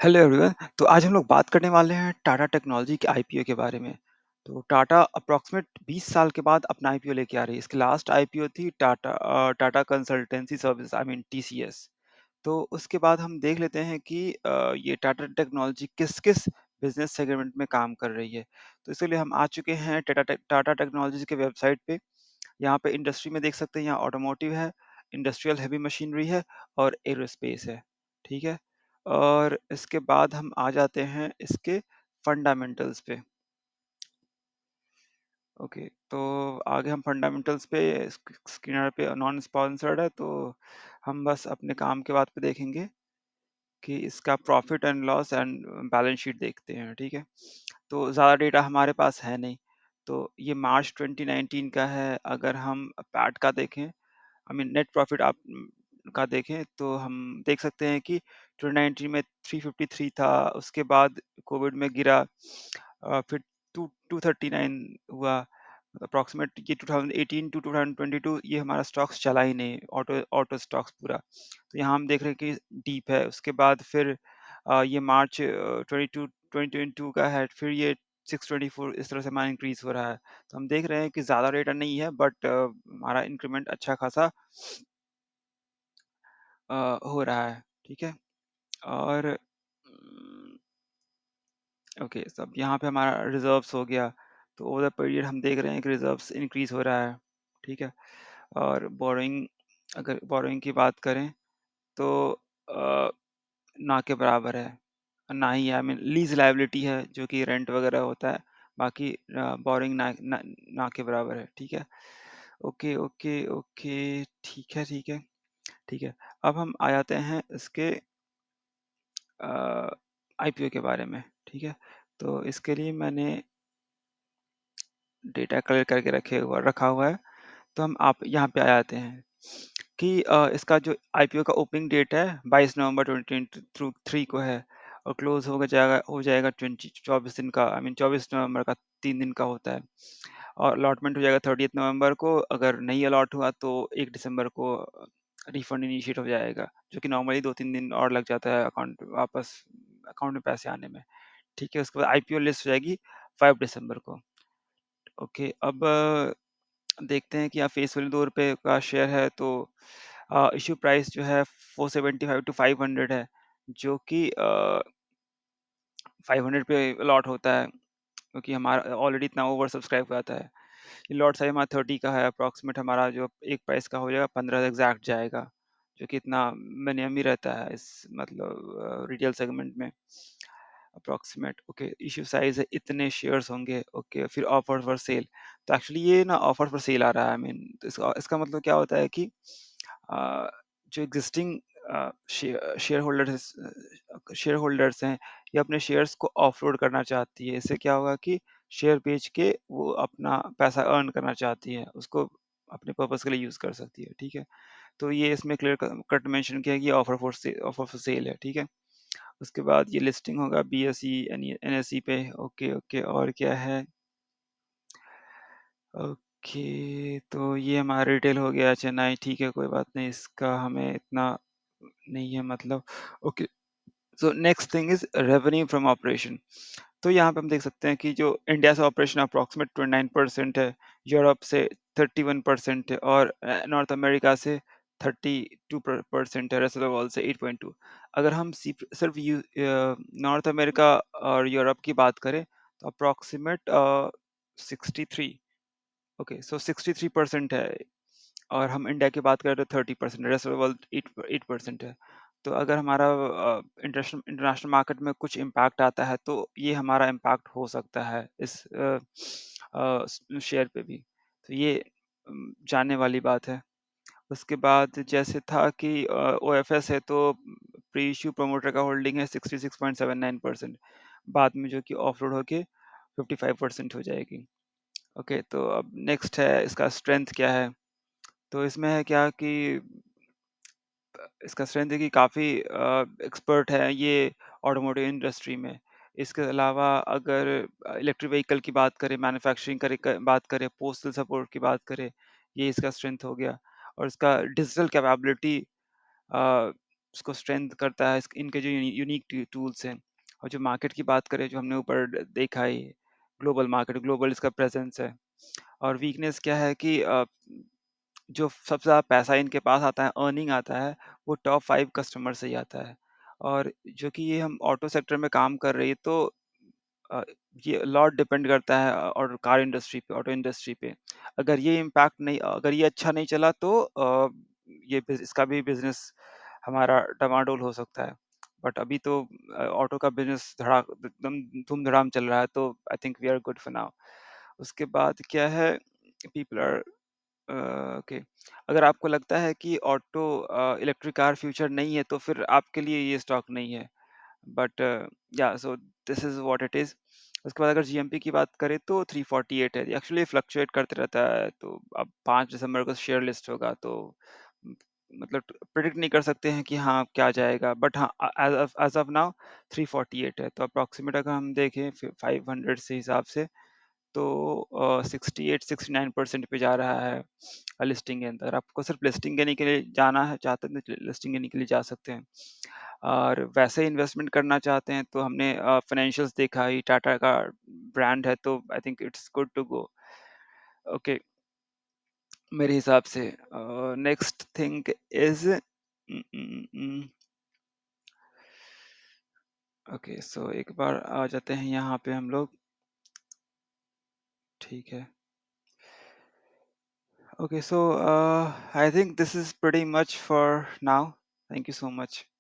Hello everyone. तो आज हम लोग बात करने वाले हैं टाटा टेक्नोलॉजी के आईपीओ के बारे में। तो टाटा अप्रॉक्सीमेट 20 साल के बाद अपना आईपीओ लेके आ रही है। इसकी लास्ट आईपीओ थी Tata consultancy service, I mean TCS. तो उसके बाद हम देख लेते हैं कि ये टाटा टेक्नोलॉजी किस-किस बिज़नेस सेगमेंट में काम कर रही है। तो इसके लिए हम आ चुके हैं टाटा टेक्नोलॉजीज़ के वेबसाइट पे। यहाँ पे इंडस्ट्री में देख सकते हैं, यहाँ ऑटोमोटिव है, इंडस्ट्रियल हेवी मशीनरी है और एरोस्पेस है, ठीक है? और इसके बाद हम आ जाते हैं इसके फंडामेंटल्स पे। ओके, तो आगे हम फंडामेंटल्स पे स्क्रीनर पे नॉन स्पॉन्सर्ड है, तो हम बस अपने काम के बात पे देखेंगे कि इसका profit and loss and balance sheet देखते हैं, ठीक है? तो ज़्यादा डेटा हमारे पास है नहीं। तो ये मार्च 2019 का है। अगर हम पैट का देखें, आई मीन नेट प्रॉफिट आप का देखें, तो हम देख सकते हैं कि 2019 में 353 था। उसके बाद कोविड में गिरा, फिर 239 हुआ। अप्रॉक्सीमेट ये 2018 टू 2022 ये हमारा स्टॉक्स चला ही नहीं, ऑटो ऑटो स्टॉक्स पूरा। तो यहाँ हम देख रहे हैं कि डीप है। उसके बाद फिर ये मार्च 22 2022 का है, फिर ये 624 इस तरह से हमारा इंक्रीज हो रहा है। तो हम देख रहे हैं कि ज़्यादा रेट नहीं है, बट हमारा इंक्रीमेंट अच्छा खासा हो रहा है, ठीक है? और ओके, सब यहाँ पे हमारा रिजर्व्स हो गया। तो ओवर द पीरियड हम देख रहे हैं कि रिजर्व्स इंक्रीज हो रहा है, ठीक है? और बोरोइंग, अगर बोरोइंग की बात करें, तो अ, ना के बराबर है। ना ही, आई मीन लीज लायबिलिटी है जो कि रेंट वगैरह होता है। बाकी बोरोइंग ना के बराबर है, ठीक है? ओके, ओके, ओके, ठीक है, ठीक है, ठीक है। अब हम आ जाते हैं इसके आईपीओ के बारे में, ठीक है? तो इसके लिए मैंने डेटा कलेक्ट करके रखा हुआ है। तो हम आप यहाँ पे आ जाते हैं कि इसका जो आईपीओ का ओपनिंग डेट है 22 नवंबर 2023 को है, और क्लोज हो जाएगा 24 दिन का, आई मीन 24 नवंबर का, 3 दिन का होता है। और अलॉटमेंट हो जाएगा 30 नवंबर को। अगर नहीं अलॉट हुआ तो 1 दिसंबर को रिफंड इनिशिएट हो जाएगा, जो कि नॉर्मली 2-3 दिन और लग जाता है अकाउंट में पैसे आने में, ठीक है? उसके बाद आईपीओ लिस्ट हो जाएगी 5 दिसंबर को। ओके, अब देखते हैं कि यहाँ फेस वैल्यू ₹2 का शेयर है, तो इश्यू प्राइस जो है 475 टू 500 है, जो कि 500 पे अलॉट होता है, क्योंकि हमारा ऑलरेडी इतना ओवर सब्सक्राइब हो जाता है। ये लॉट साइज हमारा 30 का है। अप्रॉक्सीमेट हमारा जो एक प्राइस का हो जाएगा 15 एग्जैक्ट जाएगा, जो कि इतना मिनिमम ही रहता है इस मतलब रिटेल सेगमेंट में। अप्रॉक्सीमेट, ओके, इश्यू साइज है, इतने शेयर्स होंगे। ओके, फिर ऑफर फॉर सेल। तो एक्चुअली ये ना ऑफर फॉर सेल आ रहा है। आई मीन तो इसका मतलब क्या होता है कि अ, जो existing share holders share holders हैं, ये अपने शेयर्स को ऑफलोड करना चाहती है। इससे क्या होगा कि शेयर बेच के वो अपना पैसा अर्न करना चाहती है, उसको अपने पर्पस के लिए यूज़ कर सकती है, ठीक है? तो ये इसमें क्लियर कट मेंशन किया है कि ऑफर फॉर सेल है, ठीक है? उसके बाद ये लिस्टिंग होगा बीएसई एनएसई पे। ओके, ओके, और क्या है? ओके, तो ये हमारा रिटेल हो गया चेन्नई, ठीक है, कोई बात नहीं, इसका हमें इतना नहीं है मतलब। Okay, so next thing is revenue from operation. तो यहाँ पे हम देख सकते हैं कि जो इंडिया से ऑपरेशन अप्रॉक्सीमेट 29% है, यूरोप से 31% है, और नॉर्थ अमेरिका से 32% है, रेस्ट ऑफ द वर्ल्ड से 8.2। अगर हम सिर्फ नॉर्थ अमेरिका और यूरोप की बात करें, तो अप्रॉक्सीमेट 63, ओके, सो 63% है। और हम इंडिया की बात करें तो 30%, रेस्ट ऑफ द वर्ल्ड 8% है। तो अगर हमारा इंटरनेशनल इंटरनेशनल मार्केट में कुछ इम्पैक्ट आता है, तो ये हमारा इम्पैक्ट हो सकता है इस शेयर पे भी। तो ये जानने वाली बात है। उसके बाद जैसे था कि ओएफएस है, तो प्री इश्यू प्रमोटर का होल्डिंग है 66.79%, बाद में जो कि ऑफलोड होके 55% हो जाएगी। ओके, तो अब नेक्स्ट है इसका स्ट्रेंथ क्या है। तो इसमें है क्या कि इसका स्ट्रेंथ है कि काफ़ी एक्सपर्ट है ये ऑटोमोटिव इंडस्ट्री में। इसके अलावा अगर इलेक्ट्रिक व्हीकल की बात करें, मैन्युफैक्चरिंग बात करें, पोस्टल सपोर्ट की बात करें, ये इसका स्ट्रेंथ हो गया। और इसका डिजिटल कैपेबिलिटी उसको स्ट्रेंथ करता है इनके जो यूनिक टूल्स हैं। और जो मार्केट की बात करें, जो हमने ऊपर देखा ही, ग्लोबल मार्केट, ग्लोबल इसका प्रेजेंस है। और वीकनेस क्या है कि जो सबसे ज़्यादा पैसा इनके पास आता है, अर्निंग आता है, वो टॉप 5 कस्टमर से ही आता है। और जो कि ये हम ऑटो सेक्टर में काम कर रही है, तो अ, ये लॉट डिपेंड करता है और कार इंडस्ट्री पे, ऑटो इंडस्ट्री पे। अगर ये अच्छा नहीं चला तो इसका भी बिजनेस हमारा डमाडोल हो सकता है। बट अभी तो ऑटो का बिजनेस धड़ाक एकदम धूम धड़ाम चल रहा है, तो I think we are good for now. उसके बाद क्या है, पीपल आर ओके। अगर आपको लगता है कि ऑटो इलेक्ट्रिक कार फ्यूचर नहीं है, तो फिर आपके लिए ये स्टॉक नहीं है। बट या so this is what it is. उसके बाद अगर जीएमपी की बात करें तो 348 है। एक्चुअली फ्लक्चुएट करते रहता है, तो अब 5 दिसंबर को शेयर लिस्ट होगा, तो म, मतलब प्रिडिक्ट नहीं कर सकते हैं कि हाँ क्या जाएगा। बट हाँ, एज ऑफ नाउ 348 है, तो अप्रॉक्सीमेट अगर हम देखें 500 से हिसाब से, तो 68-69% पे जा रहा है लिस्टिंग के अंदर। आपको सिर्फ लिस्टिंग करने के लिए जाना है, चाहते हैं तो लिस्टिंग करने के लिए जा सकते हैं। और वैसे इन्वेस्टमेंट करना चाहते हैं, तो हमने फाइनेंशियल्स देखा ही, टाटा का ब्रांड है, तो I think it's good to go. Okay, मेरे हिसाब से next thing is, okay so एक बार आ जाते हैं यहाँ पे हम लोग। ठीक है। Okay, so I think this is pretty much for now. Thank you so much.